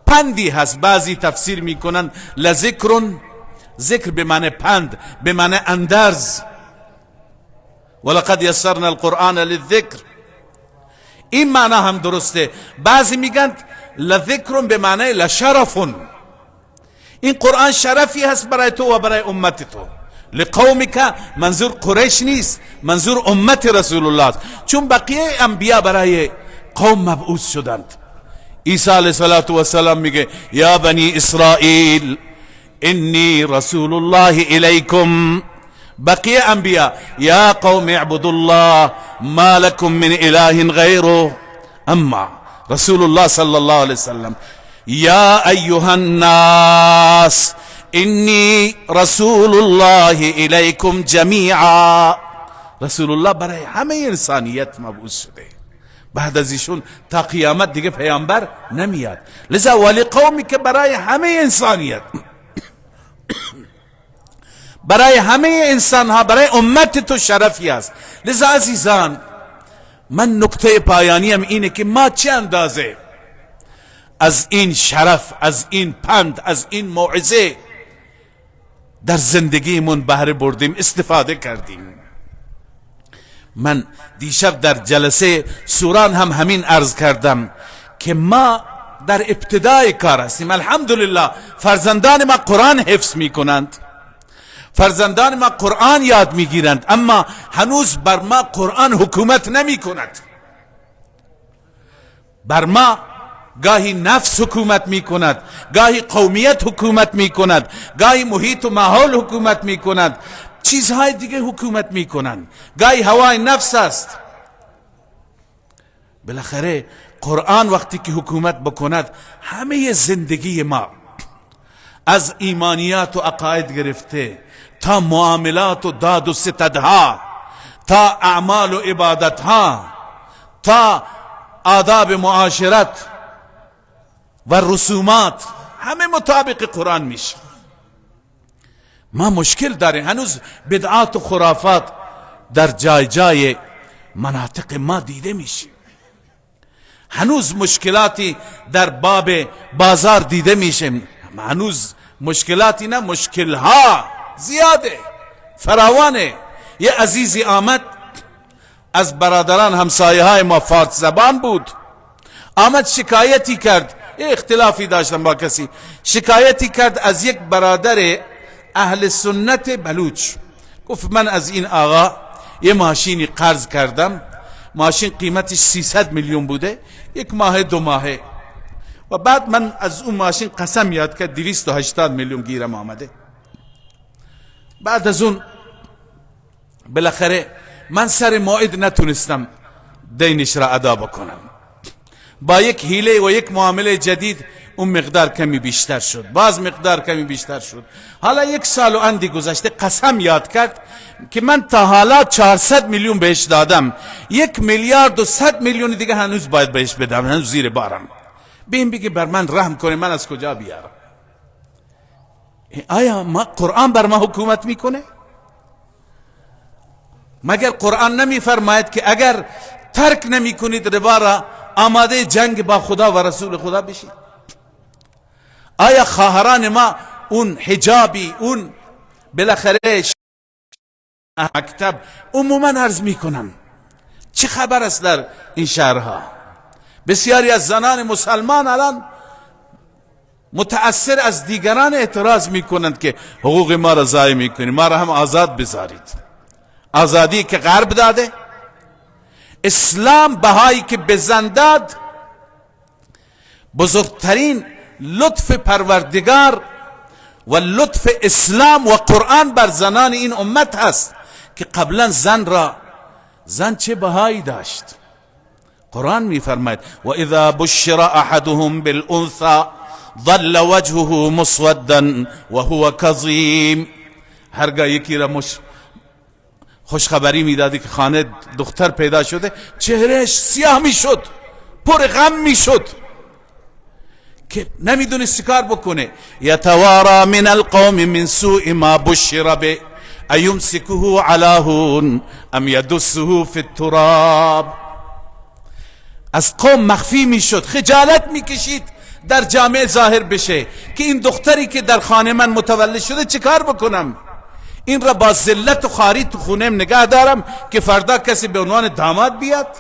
S1: پندی هست. بعضی تفسیر می کنند لذکر، ذکر به معنی پند، به معنی اندرز. ولقد یسرنا القرآن للذکر، این معنی هم درسته. بعضی میگن لذکر به معنی لشرف، این قرآن شرفی هست برای تو و برای امت تو. لقومک منظور قریش نیست، منظور امت رسول الله است، چون بقیه انبیا برای قوم مبعوث شدند. عیسی علیه السلام میگه یا بنی اسرائیل انی رسول الله الیکم. بقیه انبیا یا قوم اعبدوا الله ما لكم من اله غیره. اما رسول الله صلی الله علیه وسلم یا ایها الناس انی رسول الله الیکم جمیعا. رسول الله برای همه انسانیت مبعوث شده. بعد از ایشون تا قیامت دیگه پیامبر نمیاد. لذا ولی قومی که برای همه انسانیت، برای همه انسان ها، برای امت تو شرفی است. لذا عزیزان من نکته پایانیم اینه که ما چه اندازه از این شرف، از این پند، از این موعظه در زندگیمون بهره بردیم، استفاده کردیم. من دیشب در جلسه سوران هم همین عرض کردم که ما در ابتدای کار هستیم. الحمدلله فرزندان ما قرآن حفظ می کنند، فرزندان ما قرآن یاد می گیرند، اما هنوز بر ما قرآن حکومت نمی کند. بر ما گاهی نفس حکومت می کند، گاهی قومیت حکومت می کند، گاهی محیط و ماحول حکومت می کند، چیزهای دیگه حکومت می کنند، گاهی هوای نفس است. بالاخره قرآن وقتی که حکومت بکند همه زندگی ما، از ایمانیات و عقاید گرفته تا معاملات و داد و ستدها، تا اعمال و عبادتها، تا آداب معاشرت و رسومات، همه مطابق قرآن میشه. ما مشکل داریم، هنوز بدعات و خرافات در جای جای مناطق ما دیده میشه، هنوز مشکلاتی در باب بازار دیده میشه، هنوز مشکلاتی نه، مشکلها زیاده، فراوانه. یه عزیزی آمد از برادران همسایه های ما، فارس زبان بود، آمد شکایتی کرد، یه اختلافی داشتم با کسی، شکایتی کرد از یک برادر اهل سنت بلوچ. گفت من از این آقا یه ماشینی قرض کردم، ماشین قیمتش 300 میلیون بوده، 1 ماه 2 ماهه، و بعد من از اون ماشین قسم یاد کرد 280 میلیون گیرم آمده. بعد از اون بالاخره من سر موعد نتونستم دینش را ادا بکنم، با یک حیله و یک معامله جدید اون مقدار کمی بیشتر شد، باز مقدار کمی بیشتر شد. حالا 1 سال و اندی گذشته قسم یاد کرد که من تا حالا 400 میلیون بهش دادم، 1 میلیارد و 100 میلیون دیگه هنوز باید بهش بدم، هنوز زیر بارم. بیم بگی بر من رحم کنه، من از کجا بیارم؟ آیا ما قرآن بر ما حکومت میکنه؟ مگر قرآن نمی فرماید که اگر ترک نمی کنید ربا را آماده جنگ با خدا و رسول خدا بشید؟ آیا خواهران ما اون حجابی، اون بالاخره مکتب، عموما عرض میکنم چه خبر است در این شهرها؟ بسیاری از زنان مسلمان الان متأثر از دیگران اعتراض میکنند که حقوق ما را ضایع میکنید، ما را هم آزاد بذارید. آزادی که غرب داده، اسلام بهایی که بزن داد، بزرگترین لطف پروردگار و لطف اسلام و قرآن بر زنان این امت هست که قبلا زن چه بهایی داشت. قرآن می فرماید و اذا بشر احدهم بالانثى ظل وجهه مسودا وهو كظيم. هرگاه یکی را خوشخبری میدادی که خانه دختر پیدا شده، چهرهش سیاه میشد، پر غم میشد که نمیدونست چیکار بکنه. یتوارا من القوم من سوء ما بشر به ایمسکه علی هون ام یدسه فی التراب. از قوم مخفی میشد، خجالت میکشید در جامعه ظاهر بشه که این دختری که در خانه من متولد شده چیکار بکنم؟ این را با ذلت و خواری تو خونم نگه دارم که فردا کسی به عنوان داماد بیاد،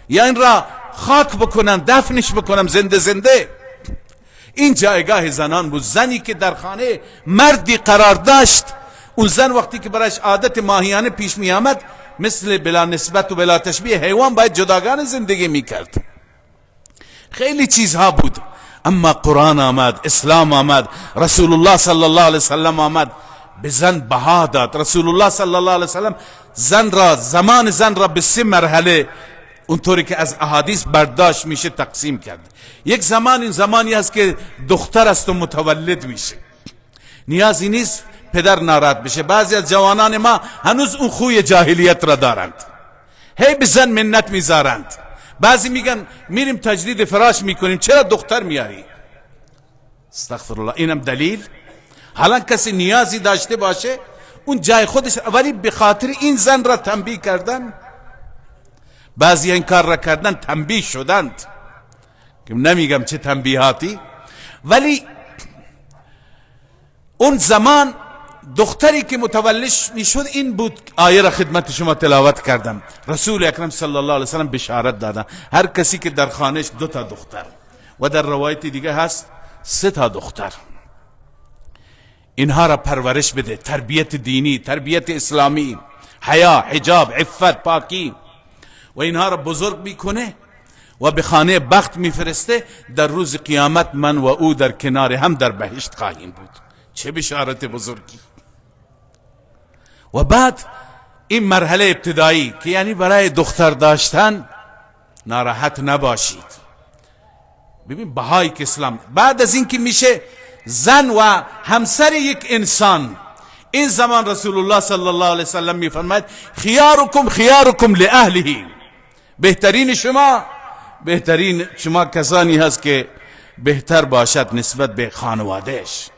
S1: یا این را خاک بکنم، دفنش بکنم زنده زنده؟ این جایگاه زنان بود. زنی که در خانه مردی قرار داشت، اون زن وقتی که برایش عادت ماهیانه پیش می آمد، مثل بلا نسبت و بلا تشبیه حیوان باید جداگانه زندگی می کرد. خیلی چیزها بود، اما قرآن آمد، اسلام آمد، رسول الله صلی الله علیه وسلم آمد، به زن بها داد. رسول الله صلی الله علیه وسلم زمان زن را به 3 مرحله اونطوری که از احادیث برداشت میشه تقسیم کرد. یک زمان، این زمانی است که دختر است و متولد میشه، نیازی نیست پدر ناراحت بشه. بعضی از جوانان ما هنوز اون خوی جاهلیت را دارند، هی به زن منت میذارند. بعضی میگن میریم تجدید فراش میکنیم، چرا دختر میاری؟ استغفر الله. اینم دلیل؟ حالا کسی نیازی داشته باشه اون جای خودش، ولی به خاطر این زن را تنبیه کردن. بعضی این کار را کردن، تنبیه شدند، که نمیگم چه تنبیهاتی، ولی اون زمان دختری که متولد میشد این بود. آیه را خدمت شما تلاوت کردم، رسول اکرم صلی الله علیه وسلم بشارت دادن هر کسی که در خانهش 2 تا دختر و در روایت دیگه هست 3 تا دختر، اینها را پرورش بده، تربیت دینی، تربیت اسلامی، حیا، حجاب، عفت، پاکی، و اینها را بزرگ میکنه و به خانه بخت میفرسته. در روز قیامت من و او در کنار هم در بهشت خواهیم بود. چه بشارت بزرگی! و بعد این مرحله ابتدایی که یعنی برای دختر داشتن ناراحت نباشید. ببین بهای که اسلام بعد از این که میشه زن و همسر یک انسان، این زمان رسول الله صلی الله علیه وسلم میفرماید خیارکم خیارکم لاهله، بهترین شما کسانی هست که بهتر باشد نسبت به خانوادهش.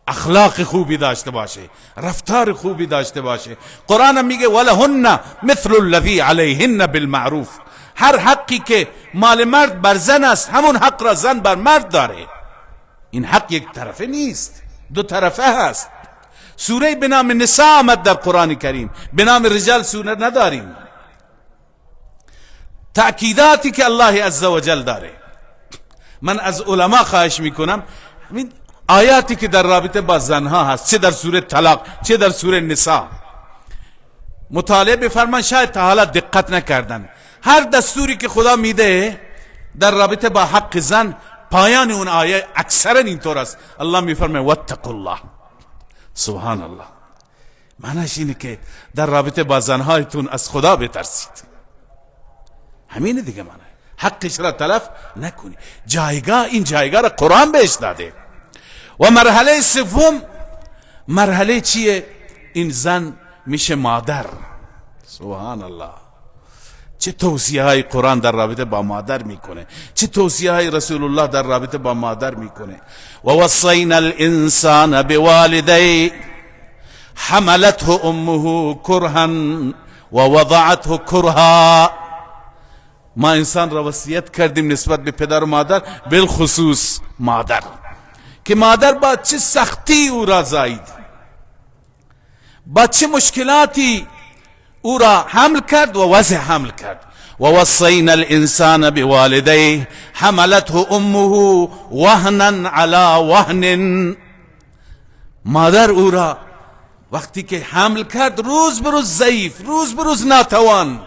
S1: اخلاق خوبی داشته باشه، رفتار خوبی داشته باشه. قرآن میگه ولهن مثل الذی علیهن بالمعروف. هر حقی که مال مرد بر زن است همون حق را زن بر مرد داره. این حق یک طرفه نیست، دو طرفه هست. سوره به نام نساء آمد در قرآن کریم، به نام رجال سوره نداریم. تأکیداتی که الله عزوجل داره. من از علما خواهش میکنم آیاتی که در رابطه با زنها هست، چه در سوره طلاق چه در سوره نساء، مطالعه بفرمان. شاید تا حالا دقت نکردن. هر دستوری که خدا میده در رابطه با حق زن، پایان اون آیه اکثرا اینطور است. الله میفرمه واتقوا الله. سبحان الله. معنیش اینه که در رابطه با زنهایتون از خدا بترسید. همینه دیگه. معنی حقش را تلف نکنی. جایگاه، این جایگاه را قرآن بهش داده. و مرحله سوم، مرحله چیه؟ این زن میشه مادر. سبحان الله. چه توصیه های قرآن در رابطه با مادر میکنه، چه توصیه های رسول الله در رابطه با مادر میکنه. و وصینا الانسان بوالدی حملته امه کرها و وضعته کرها. ما انسان را وصیت کردیم نسبت به پدر و مادر، بالخصوص مادر، که مادر با چه سختی او را زایید، با چه مشکلاتی او را حمل کرد و وضع حمل کرد. و وصینا الانسان بوالدیه حملته امه وهنا علی وهن. مادر او را وقتی که حمل کرد روز به روز ضعیف، روز به روز ناتوان.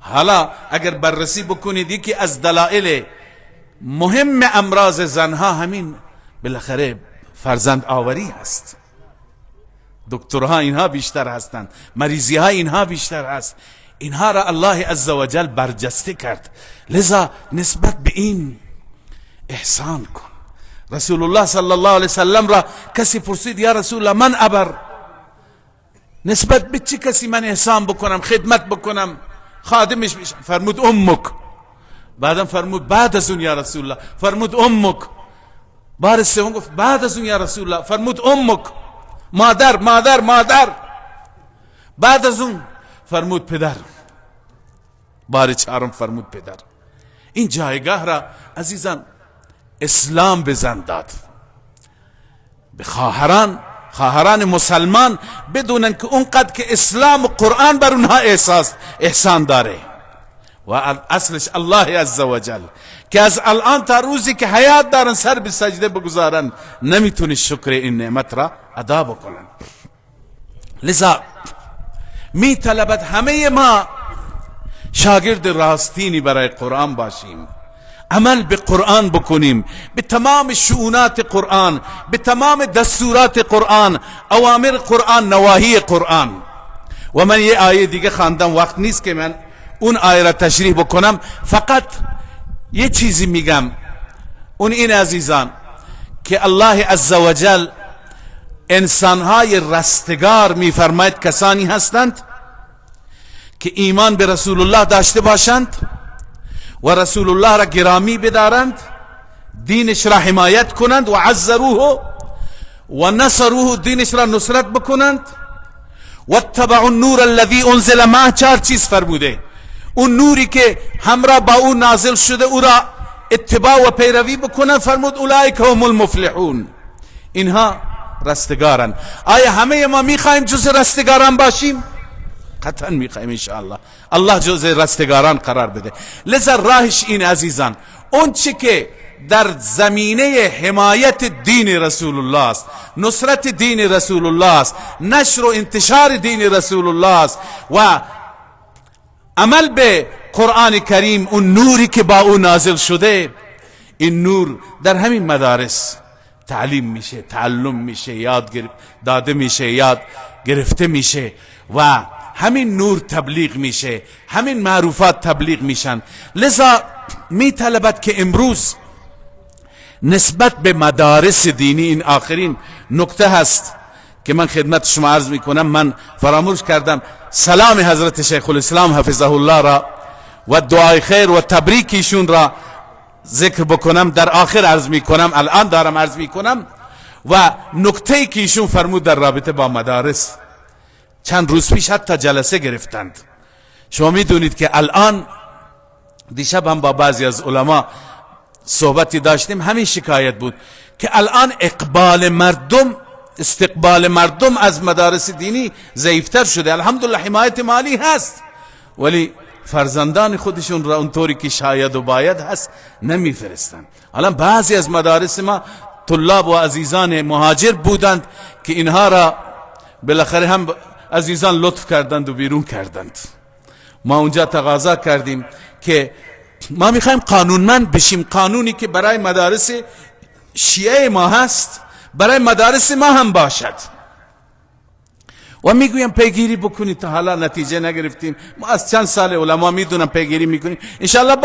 S1: حالا اگر بررسی بکنید یکی از دلایل مهم امراض زنها همین بالاخره فرزند آوری هست. دکترها اینها بیشتر هستند، مریضی ها اینها بیشتر هست. اینها را الله عزوجل برجسته کرد. لذا نسبت به این احسان کن. رسول الله صلی الله علیه وسلم را کسی پرسید یا رسول الله من ابر، نسبت به چه کسی من احسان بکنم، خدمت بکنم، خادمش بشم؟ فرمود امک. بعدم فرمود بعد از اون یا رسول الله، فرمود امک. بار سوم گفت بعد از اون یا رسول الله، فرمود امک. مادر مادر مادر. بعد از اون فرمود پدر. بار چهارم فرمود پدر. این جایگاه را عزیزان اسلام به زن داد. به خواهران مسلمان بدونن که اونقدر که اسلام و قرآن بر اونها احسان داره و اصلش الله عزوجل، که از الان تا روزی که حیات دارن سر به سجده بگذارن نمیتونی شکر این نعمت را ادا بکنن. لذا می طلبد همه ما شاگرد راستینی برای قرآن باشیم، عمل به قرآن بکنیم، به تمام شؤونات قرآن، به تمام دستورات قرآن، اوامر قرآن، نواهی قرآن. و من یه آیه دیگه خواندم، وقت نیست که من اون آیه را تشریح بکنم، فقط یه چیزی میگم. اون این عزیزان که الله عزوجل انسانهای رستگار میفرماید کسانی هستند که ایمان به رسول الله داشته باشند و رسول الله را گرامی بدارند، دینش را حمایت کنند و عزروه و نصروه، دینش را نصرت بکنند. و اتبعوا النور الذی انزل معه. 4 چیز فرموده. اون نوری که همراه با اون نازل شده او را اتباع و پیروی بکنند. فرمود اولئک هم المفلحون. اینها رستگارن. آیا همه ما میخوایم جز رستگاران باشیم؟ قطعا میخوایم انشاءالله. الله جز رستگاران قرار بده. لذا راهش این عزیزان، اون چی که در زمینه حمایت دین رسول الله است، نصرت دین رسول الله است، نشر و انتشار دین رسول الله است و عمل به قرآن کریم، اون نوری که با اون نازل شده، این نور در همین مدارس تعلیم میشه، تعلم میشه، یاد داده میشه، یاد گرفته میشه و همین نور تبلیغ میشه، همین معروفات تبلیغ میشن. لذا میطلبد که امروز نسبت به مدارس دینی، این آخرین نکته هست که من خدمت شما عرض میکنم، من فراموش کردم سلام حضرت شیخ الاسلام حفظه الله را و دعای خیر و تبریکیشون را ذکر بکنم. در آخر عرض میکنم، الان دارم عرض میکنم. و نکته‌ای که ایشون فرمود در رابطه با مدارس، چند روز پیش حتی جلسه گرفتند. شما میدونید که الان، دیشب هم با بعضی از علما صحبتی داشتیم، همین شکایت بود که الان استقبال مردم از مدارس دینی ضعیفتر شده. الحمدلله حمایت مالی هست، ولی فرزندان خودشون را اونطوری که شاید و باید هست نمیفرستند. الان بعضی از مدارس ما طلاب و عزیزان مهاجر بودند که اینها را بالاخره هم عزیزان لطف کردند و بیرون کردند. ما اونجا تقاضا کردیم که ما میخوایم قانونمند بشیم، قانونی که برای مدارس شیعه ما هست برای مدارس ما هم باشد. و میگویم پیگیری بکنید، تا حالا نتیجه نگرفتیم. ما از چند سال علما میدونم پیگیری میکنیم، انشاءالله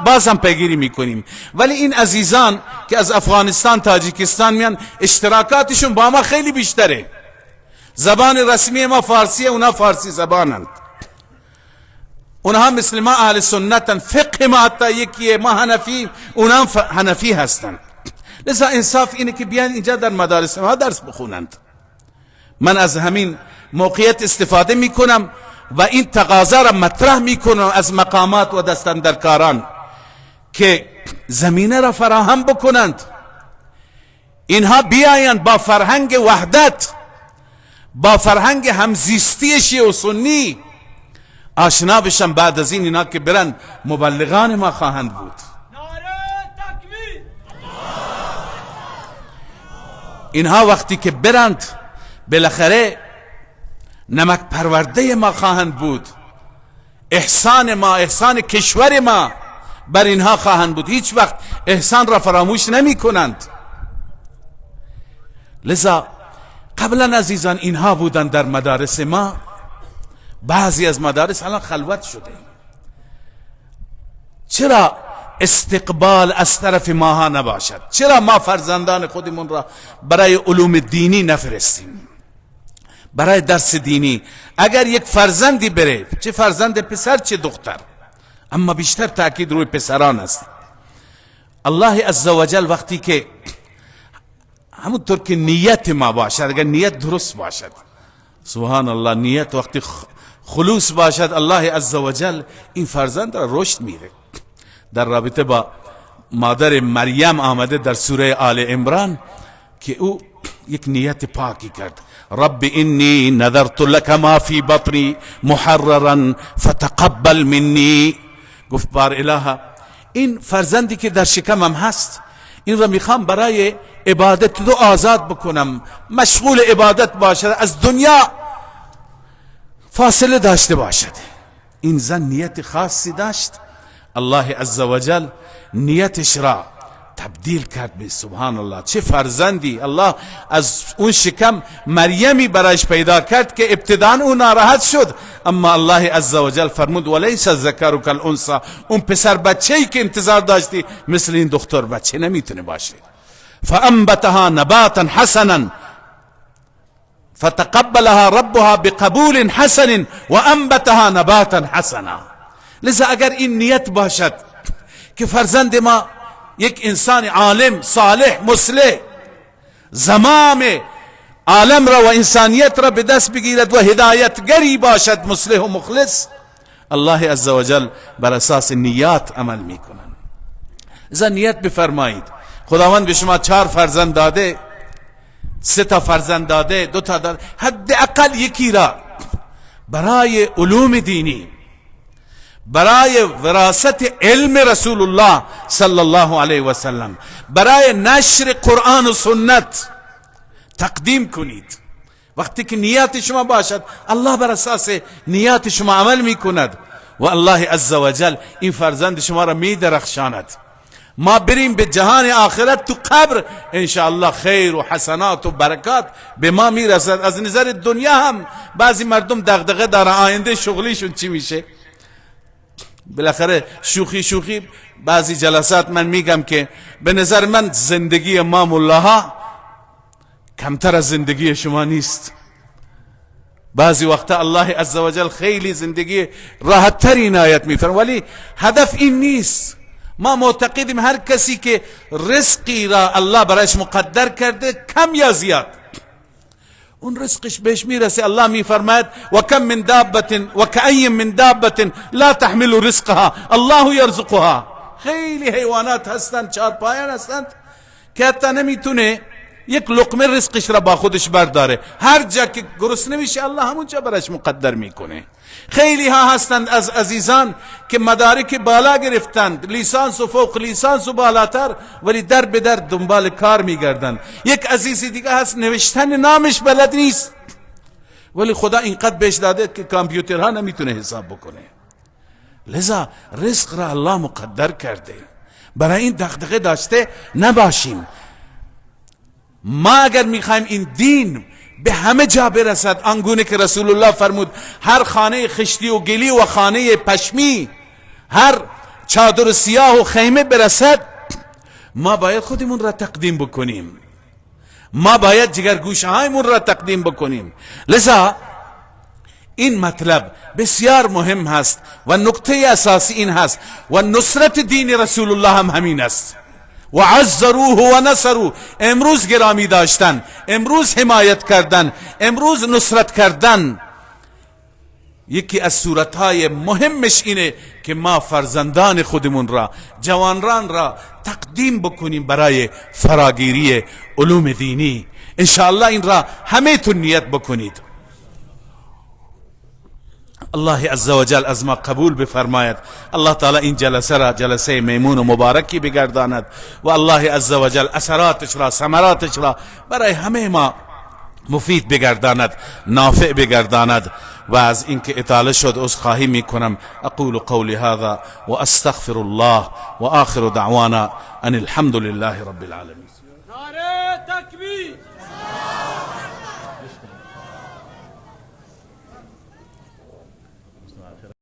S1: باز هم پیگیری میکنیم. ولی این عزیزان که از افغانستان تاجیکستان میان، اشتراکاتشون با ما خیلی بیشتره. زبان رسمی ما فارسیه، اونا فارسی زبانند. اونها مثل ما اهل سنتن، فقه ما حتی یکیه، ما حنفی، اونا حنفی هستن. لذا انصاف اینه که بیان اینجا در مدارس ما درس بخونند. من از همین موقعیت استفاده میکنم و این تقاضا را مطرح میکنم از مقامات و دستاندرکاران که زمینه را فراهم بکنند. اینها بیایند با فرهنگ وحدت، با فرهنگ همزیستی شیعه و سنی آشنا بشن. بعد از این اینا که برن مبلغان ما خواهند بود. اینها وقتی که برند بالاخره نمک پرورده ما خواهند بود. احسان ما، احسان کشور ما بر اینها خواهند بود. هیچ وقت احسان را فراموش نمی کنند. لذا قبلا عزیزان اینها بودند در مدارس ما. بعضی از مدارس الان خلوت شده. چرا استقبال از طرف ماها نباشد؟ چرا ما فرزندان خودمون را برای علوم دینی نفرستیم، برای درس دینی؟ اگر یک فرزندی بره، چه فرزند پسر چه دختر، اما بیشتر تاکید روی پسران است. الله عزوجل وقتی که همونطور که نیت ما باشد، اگر نیت درست باشد، سبحان الله، نیت وقتی خلوص باشد، الله عزوجل این فرزند را رشد میده. در رابطه با مادر مریم آمده در سوره آل عمران که او یک نیت پاکی کرد. رب انی نذرت لك ما فی بطنی محررا فتقبل منی. گفت بار الها، این فرزندی که در شکمم هست، این را میخوام برای عبادت تو آزاد بکنم، مشغول عبادت باشد، از دنیا فاصله داشته باشد. این زن نیت خاصی داشت، الله عزوجل نیتش را تبدیل کرد به سبحان الله. چه فرزندی الله از اون شکم مریمی برایش پیدا کرد که ابتداً اون ناراحت شد، اما الله عزوجل فرمود ولیس الذکر کالانثی، اون پسر بچه‌ای که انتظار داشتی مثل این دختر بچه نمیتونه باشه. فانبتها نباتا حسنا فتقبلها ربها بقبول حسن وانبتها نباتا حسنا. لذا اگر این نیت باشد که فرزند ما یک انسان عالم، صالح، مصلح، زمام عالم را و انسانیت را به دست بگیرد و هدایتگری باشد، مصلح و مخلص، الله عزوجل بر اساس نیات عمل میکنند. لذا نیت بفرمایید. خداوند به شما 4 فرزند داده، 3 تا فرزند داده، 2 تا داده، حداقل یکی را برای علوم دینی، برای وراثت علم رسول الله صلی الله علیه و سلم، برای نشر قرآن و سنت تقدیم کنید. وقتی که نیات شما باشد، الله بر اساس نیات شما عمل میکند و الله عزوجل این فرزند شما را میدرخشاند. ما بریم به جهان آخرت، تو قبر انشاءالله خیر و حسنات و برکات به ما میرسد. از نظر دنیا هم بعضی مردم دغدغه دارن آینده شغلیشون چی میشه. بالاخره شوخی بعضی جلسات من میگم که به نظر من زندگی ما ملاها کمتر از زندگی شما نیست. بعضی وقتا الله عزوجل خیلی زندگی راحت تری عنایت میفرماید، ولی هدف این نیست. ما معتقدیم هر کسی که رزقی را الله برایش مقدر کرده کم یا زیاد اون رزقش بهش میرسه. الله میفرماید و کم من دابة و کأی من دابة لا تحمل رزقها الله یرزقها. خیلی حیوانات هستند چارپایان هستند که حتی نمیتونه یک لقمه رزقش را با خودش برداره، هر جا که گرسنه میشه الله همونجا برایش مقدر میکنه. خیلی ها هستند از عزیزان که مدارک بالا گرفتند، لیسانس و فوق لیسانس و بالاتر، ولی در به در دنبال کار میگردند. یک عزیز دیگه هست نوشتن نامش بلد نیست، ولی خدا اینقدر بهش داده که کامپیوترها نمیتونه حساب بکنه. لذا رزق را الله مقدر کرده، برای این دغدغه داشته نباشیم. ما اگر میخوایم این دین به همه جا برسد، آنگونه که رسول الله فرمود هر خانه خشتی و گلی و خانه پشمی، هر چادر سیاه و خیمه برسد، ما باید خودمون را تقدیم بکنیم، ما باید جگرگوشه هایمون را تقدیم بکنیم. لذا این مطلب بسیار مهم هست و نکته اساسی این هست و نصرت دین رسول الله هم همین است. و عزروه و نصروه، امروز گرامی داشتن، امروز حمایت کردن، امروز نصرت کردن. یکی از صورتهای مهمش اینه که ما فرزندان خودمون را، جوانان را تقدیم بکنیم برای فراگیری علوم دینی. انشاءالله این را همه تون نیت بکنید. الله عز وجل از ما قبول بفرماید. الله تعالی این جلسه را جلسه میمون و مبارکی بگرداند و الله عز وجل اثراتش را، ثمراتش را برای همه ما مفید بگرداند، نافع بگرداند. و از اینکه اطاله شد عذرخواهی میکنم. اقول قولی هذا و استغفر الله و آخر دعوانا ان الحمد لله رب العالمین.